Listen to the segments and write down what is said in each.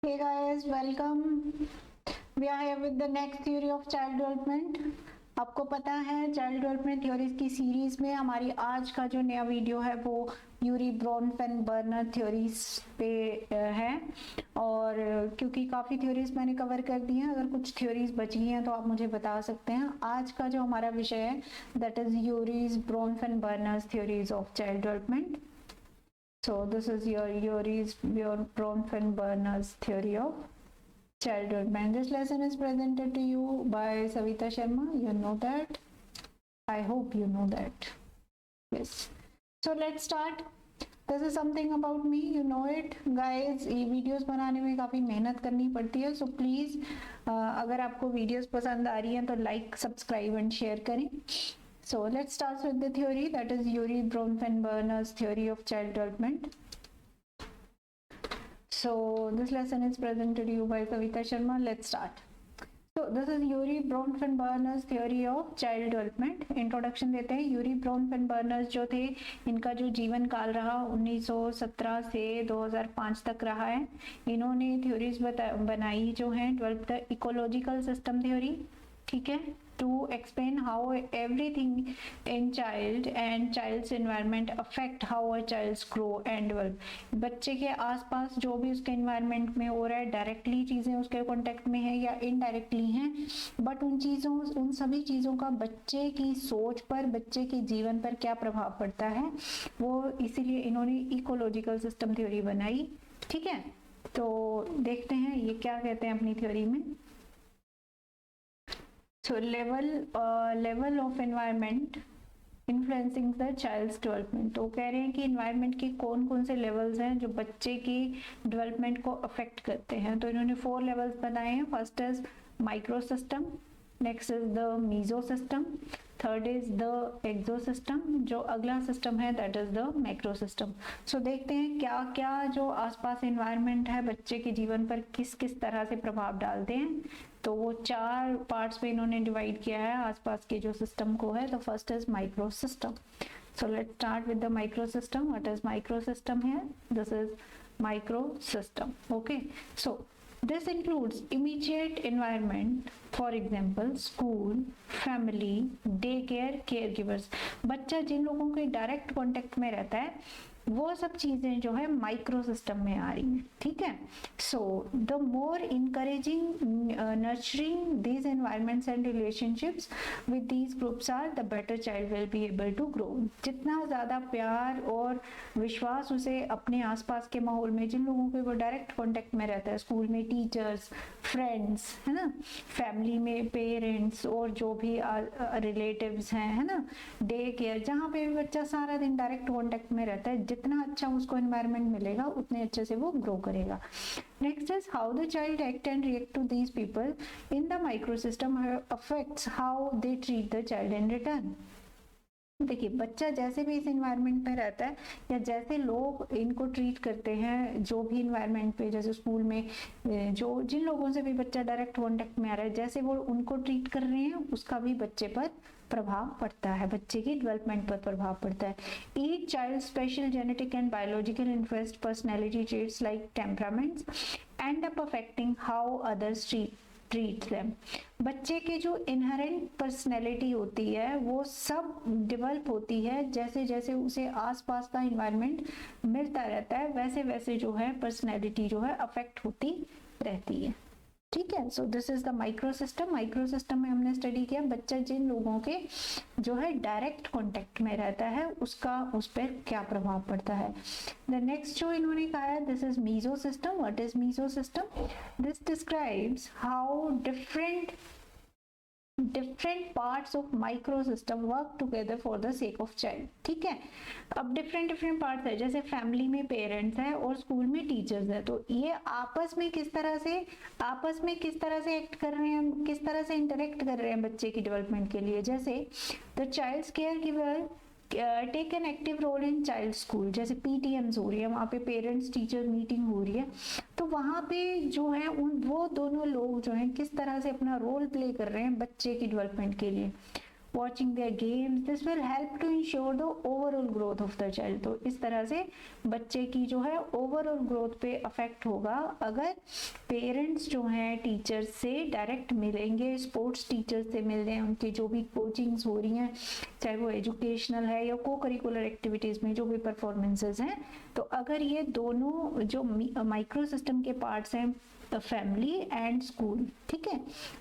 Hey guys, welcome. We are here with the next theory of child development. आपको पता है child development theories की series में हमारी आज का जो नया वीडियो है वो यूरी ब्रोनफेन-बर्नर थ्योरीज पे है। और क्योंकि काफ़ी थ्योरीज मैंने कवर कर दी हैं, अगर कुछ थ्योरीज बची हैं तो आप मुझे बता सकते हैं। आज का जो हमारा विषय है that is Urie's Bronfenbrenner theories of child development. So this is your Bronfenbrenner's theory of child development. This lesson is presented to you by Savita Sharma. You know that. I hope you know that. Yes. So let's start. This is something about me. You know it, guys. ये videos बनाने में काफ़ी मेहनत करनी पड़ती है. So please, अगर आपको वीडियोस पसंद आ रही हैं तो लाइक, सब्सक्राइब एंड शेयर करें. So let's start with the theory, that is Yuri Bronfenbrenner's theory of child development. So this lesson is presented to you by Savita Sharma. Let's start. So this is Yuri Bronfenbrenner's theory of child development. Introduction देते हैं. Yuri ब्रोनफेन-बर्नर जो थे, इनका जो जीवन काल रहा 1917 से 2005 तक रहा है. इन्होंने थ्योरीज बनाई जो हैं, develop the ecological system theory. ठीक है, to explain how everything in child and child's environment affect how a child's grow and develop. बच्चे के आसपास जो भी उसके environment में हो रहा है, डायरेक्टली चीजें उसके कांटेक्ट में है या इनडायरेक्टली हैं, बट उन सभी चीजों का बच्चे की सोच पर, बच्चे के जीवन पर क्या प्रभाव पड़ता है, वो इसीलिए इन्होंने इकोलॉजिकल सिस्टम थ्योरी बनाई. ठीक है, तो देखते हैं ये क्या कहते हैं अपनी थ्योरी में. So level of environment influencing the child's development. तो कह रहे हैं कि environment के कौन कौन से levels हैं जो बच्चे की development को affect करते हैं. तो इन्होंने 4 levels बताए हैं. First is micro system, next is the meso system, third is the exo system, जो अगला सिस्टम है that is the macro system. So देखते हैं क्या क्या जो आसपास एनवायरनमेंट है बच्चे के जीवन पर किस किस तरह से प्रभाव डालते हैं. तो वो 4 पार्ट्स में इन्होंने डिवाइड किया है आसपास के जो सिस्टम को है. तो first is micro system. So let's start with the micro system. What is micro system here? This is micro system. Okay, so this includes immediate environment, for example school, family, daycare, caregivers. बच्चा जिन लोगों के direct contact में रहता है वो सब चीजें जो है माइक्रो सिस्टम में आ रही हैं. ठीक है, so the more encouraging nurturing these environments and relationships with these groups are, the better child will be able to grow. जितना ज्यादा प्यार और विश्वास उसे अपने आसपास के माहौल में, जिन लोगों के वो डायरेक्ट कांटेक्ट में रहता है, स्कूल में टीचर्स, फ्रेंड्स, है ना, फैमिली में पेरेंट्स और जो भी रिलेटिव्स हैं, है ना, डे केयर, जहाँ पे भी बच्चा सारा दिन डायरेक्ट कांटेक्ट में रहता है, जितना अच्छा उसको एनवायरनमेंट मिलेगा उतने अच्छे से वो ग्रो करेगा. Next is how the child act and react to these people in the micro system affects how they treat the child in return. देखिए, बच्चा जैसे भी इस एनवायरनमेंट में रहता है या जैसे लोग इनको ट्रीट करते हैं, जो भी एनवायरनमेंट पे, जैसे स्कूल में जो जिन लोगों से भी बच्चा डायरेक्ट कांटेक्ट में आ रहा है, जैसे वो उनको ट्रीट कर रहे हैं उसका भी बच्चे पर प्रभाव पड़ता है, बच्चे की डेवलपमेंट पर प्रभाव पड़ता है. Each child special genetic and biological influenced personality traits like temperaments and up affecting how others treat them. बच्चे के जो इनहेरेंट पर्सनैलिटी होती है वो सब डेवलप होती है जैसे जैसे उसे आसपास का इन्वायरमेंट मिलता रहता है, वैसे वैसे जो है पर्सनैलिटी जो है अफेक्ट होती रहती है. ठीक है, so this is the micro system. Micro system में हमने स्टडी किया बच्चा जिन लोगों के जो है डायरेक्ट कांटेक्ट में रहता है उसका उस पर क्या प्रभाव पड़ता है. द नेक्स्ट जो इन्होंने कहा है this is meso system. What is meso system? This describes how different parts of micro system work together for the sake of child. ठीक है, अब डिफरेंट पार्ट्स है, जैसे फैमिली में पेरेंट्स है और स्कूल में टीचर्स है, तो ये आपस में किस तरह से एक्ट कर रहे हैं, किस तरह से इंटरेक्ट कर रहे हैं बच्चे की डेवलपमेंट के लिए. जैसे the child's caregiver take an active role in child school, जैसे पीटीएम्स हो रही है, वहाँ पे पेरेंट्स टीचर मीटिंग हो रही है, तो वहाँ पे जो है वो दोनों लोग जो हैं किस तरह से अपना रोल प्ले कर रहे हैं बच्चे की डेवलपमेंट के लिए. watching their games. This will help to ensure the overall growth of the child. तो इस तरह से बच्चे की जो है ओवरऑल ग्रोथ पे अफेक्ट होगा अगर पेरेंट्स जो हैं टीचर्स से डायरेक्ट मिलेंगे, स्पोर्ट्स टीचर से मिल रहे हैं, उनकी जो भी कोचिंग्स हो रही हैं, चाहे वो एजुकेशनल है या को करिकुलर एक्टिविटीज़ में जो भी परफॉर्मेंसेज हैं, तो अगर ये दोनों जो माइक्रो सिस्टम के पार्ट्स हैं, फैमिली एंड स्कूल, ठीक है,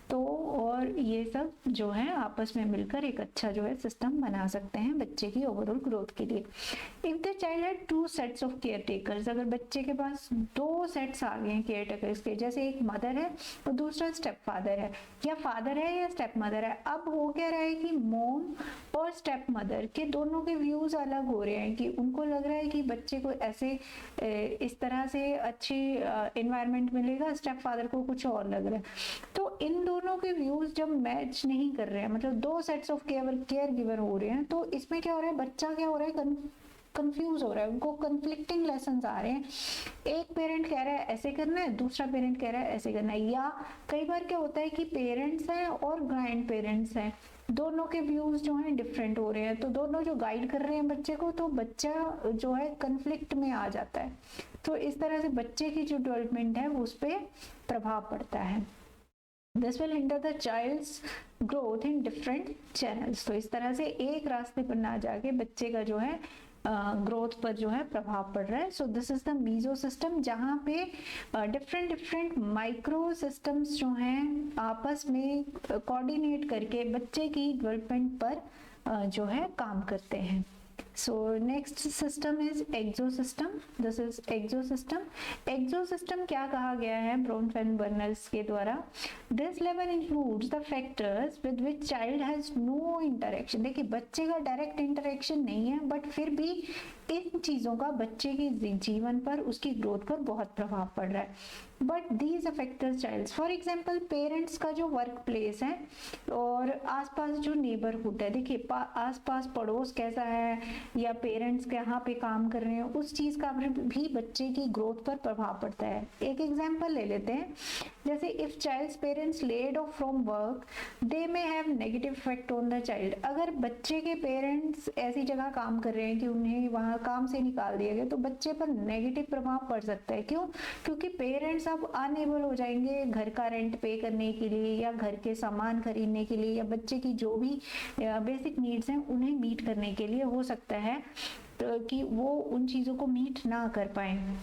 तो और ये सब जो है आपस में मिलकर एक अच्छा जो है सिस्टम बना सकते हैं बच्चे की ओवरऑल ग्रोथ के लिए। If the child had two sets of care takers, अगर बच्चे के पास दो सेट्स आ गए हैं केयर टेकर्स के, जैसे एक मदर है और दूसरा स्टेप फादर है, या फादर है या स्टेप मदर है, अब हो क्या रहा है कि मोम और स्टेप मदर के दोनों के व्यूज अलग हो रहे हैं कि उनको लग रहा है कि बच्चे को ऐसे इस तरह से अच्छी एनवायरनमेंट मिलेगा, स्टेप फादर को कुछ और लग रहा है। तो इन दोनों के व्यूज जब मैच नहीं कर रहे हैं, मतलब दो सेट्स ऑफ केयर गिवर हो रहे हैं, तो इसमें क्या हो रहा है, बच्चा क्या हो रहा है, कंफ्यूज हो रहा है, उनको कंफ्लिक्टिंग लेसन्स आ रहे हैं। एक पेरेंट कह रहा है ऐसे करना है, दूसरा पेरेंट कह रहा है ऐसे करना है, या कई बार क्या होता है कि पेरेंट्स हैं और ग्रैंड पेरेंट्स हैं, दोनों के व्यूज जो हैं डिफरेंट हो रहे हैं, तो दोनों जो गाइड कर रहे हैं बच्चे को, तो बच्चा जो है कंफ्लिक्ट में आ जाता है। तो इस तरह से बच्चे की जो डेवलपमेंट है उस पर प्रभाव पड़ता है। This will hinder the child's growth in different channels. तो इस तरह से एक रास्ते पर ना जाके बच्चे का जो है ग्रोथ पर जो है प्रभाव पड़ रहा है। So this is the meso system, जहाँ पे डिफरेंट माइक्रो सिस्टम्स जो हैं आपस में कोऑर्डिनेट करके बच्चे की डेवलपमेंट पर जो है काम करते हैं। So next system is exosystem. This is exosystem. Exosystem क्या कहा गया है ब्रोनफेन बर्नर्स के द्वारा? This level includes the factors with which child has no interaction. देखिए बच्चे का डायरेक्ट इंटरेक्शन नहीं है, बट फिर भी इन चीज़ों का बच्चे के जीवन पर, उसकी ग्रोथ पर बहुत प्रभाव पड़ रहा है। But these affect the child. For example parents का जो वर्क प्लेस है और आसपास जो नेबरहुड है, देखिए आसपास पड़ोस कैसा है या पेरेंट्स कहाँ पे काम कर रहे हैं, उस चीज़ का भी बच्चे की ग्रोथ पर प्रभाव पड़ता है। एक एग्जाम्पल ले लेते हैं, जैसे if child's parents laid off from work they may have negative effect on the child. अगर बच्चे के पेरेंट्स ऐसी जगह काम कर रहे हैं कि उन्हें वहाँ काम से निकाल दिया गया, तो बच्चे पर नेगेटिव प्रभाव पड़ सकता है। क्यों? क्योंकि पेरेंट्स अब अनएबल हो जाएंगे घर का रेंट पे करने के लिए या घर के सामान खरीदने के लिए या बच्चे की जो भी बेसिक नीड्स हैं उन्हें मीट करने के लिए। हो सकता है कि वो उन चीज़ों को मीट ना कर पाए,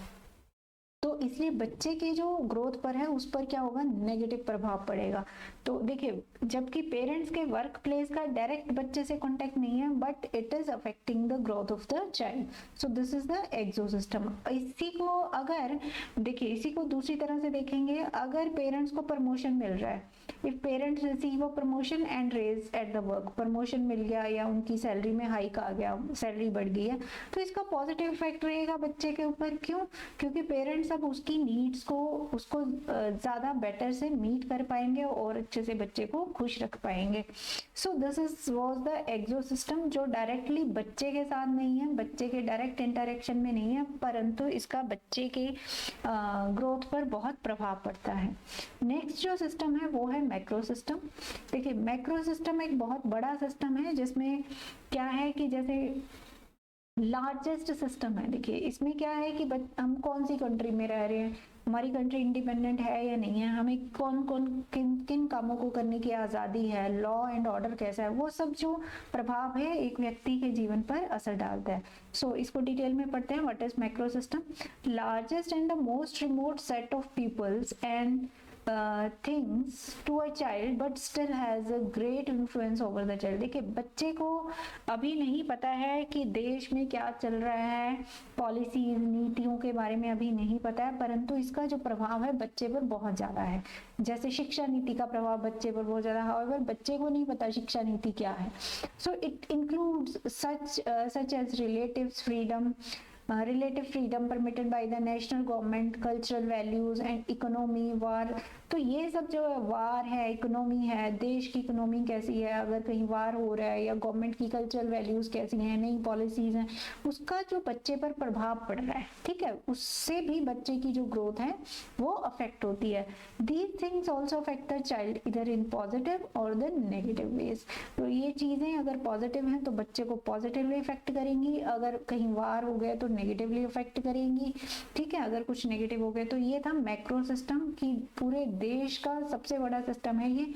तो इसलिए बच्चे की जो ग्रोथ पर है उस पर क्या होगा, नेगेटिव प्रभाव पड़ेगा। तो देखिए जबकि पेरेंट्स के वर्क प्लेस का डायरेक्ट बच्चे से कांटेक्ट नहीं है, but it is affecting the growth of the child. So this is the exosystem. इसी को अगर देखिए, इसी को दूसरी तरह से देखेंगे, अगर पेरेंट्स को प्रमोशन मिल रहा है, if parents receive a promotion and raise at the work, promotion मिल गया या उनकी सैलरी में हाइक आ गया, सैलरी बढ़ गई है, तो इसका पॉजिटिव इफेक्ट रहेगा बच्चे के ऊपर। क्यों? क्योंकि पेरेंट्स अब उसकी नीड्स को, उसको ज़्यादा बेटर से मीट कर पाएंगे और अच्छे से बच्चे को खुश रख पाएंगे। So this is was the exosystem, जो डायरेक्टली बच्चे के साथ नहीं है, बच्चे के डायरेक्ट इंटरेक्शन में नहीं है, परंतु इसका बच्चे के ग्रोथ पर बहुत प्रभाव पड़ता है। नेक्स्ट जो सिस्टम है वो है मैक्रो सिस्टम। देखिए मैक्रो सिस्टम एक बहुत बड़ा सिस्टम है, जिसमें क्या है कि जैसे लार्जेस्ट सिस्टम है। देखिए इसमें क्या है कि हम कौन सी कंट्री में रह रहे हैं, हमारी कंट्री इंडिपेंडेंट है या नहीं है, हमें कौन कौन किन किन कामों को करने की आज़ादी है, लॉ एंड ऑर्डर कैसा है, वो सब जो प्रभाव है एक व्यक्ति के जीवन पर असर डालता है। सो इसको डिटेल में पढ़ते हैं। What is macro system? Largest and the most remote set of peoples and things to a child but still has a great influence over the child। देखिए बच्चे को अभी नहीं पता है कि देश में क्या चल रहा है, पॉलिसीज नीतियों के बारे में अभी नहीं पता है, परंतु इसका जो प्रभाव है बच्चे पर बहुत ज़्यादा है। जैसे शिक्षा नीति का प्रभाव बच्चे पर बहुत ज़्यादा है, हाउएवर बच्चे को नहीं पता शिक्षा नीति क्या है। So it includes such as relatives freedom, relative freedom permitted by the national government, cultural values and economy, war. तो ये सब जो है, वार है, इकोनॉमी है, देश की इकोनॉमी कैसी है, अगर कहीं वार हो रहा है, या गवर्नमेंट की कल्चरल वैल्यूज कैसी हैं, नई पॉलिसीज हैं, उसका जो बच्चे पर प्रभाव पड़ रहा है, ठीक है, उससे भी बच्चे की जो ग्रोथ है वो अफेक्ट होती है। These things also affect the child इधर इन पॉजिटिव और द नेगेटिव वेज। तो ये चीजें अगर पॉजिटिव हैं तो बच्चे को पॉजिटिवली इफेक्ट करेंगी, अगर कहीं वार हो गया तो नेगेटिवली इफेक्ट करेंगी, ठीक है, अगर कुछ नेगेटिव हो गया। तो ये था मैक्रो सिस्टम की पूरे देश का सबसे बड़ा सिस्टम है ये।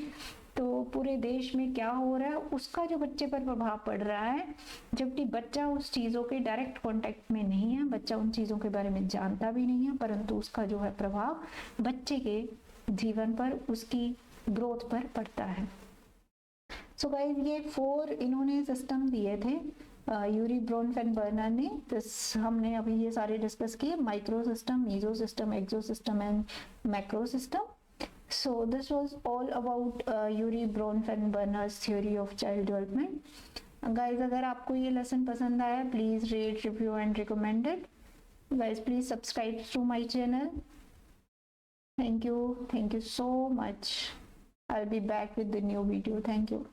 तो पूरे देश में क्या हो रहा है उसका जो बच्चे पर प्रभाव पड़ रहा है, जबकि बच्चा उस चीज़ों के डायरेक्ट कांटेक्ट में नहीं है, बच्चा उन चीज़ों के बारे में जानता भी नहीं है, परंतु उसका जो है प्रभाव बच्चे के जीवन पर, उसकी ग्रोथ पर पड़ता है। सो गाइस, ये 4 इन्होंने सिस्टम दिए थे यूरी ब्रोनफेन-बर्नर ने। हमने अभी ये सारे डिस्कस किए, micro system, meso system, exo system and macro system. So this was all about Yuri Bronfenbrenner's theory of child development. Guys, अगर आपको ये लेसन पसंद आया, please rate, review and recommend it. Guys, please subscribe to my channel. Thank you so much. I'll be back with the new video. Thank you.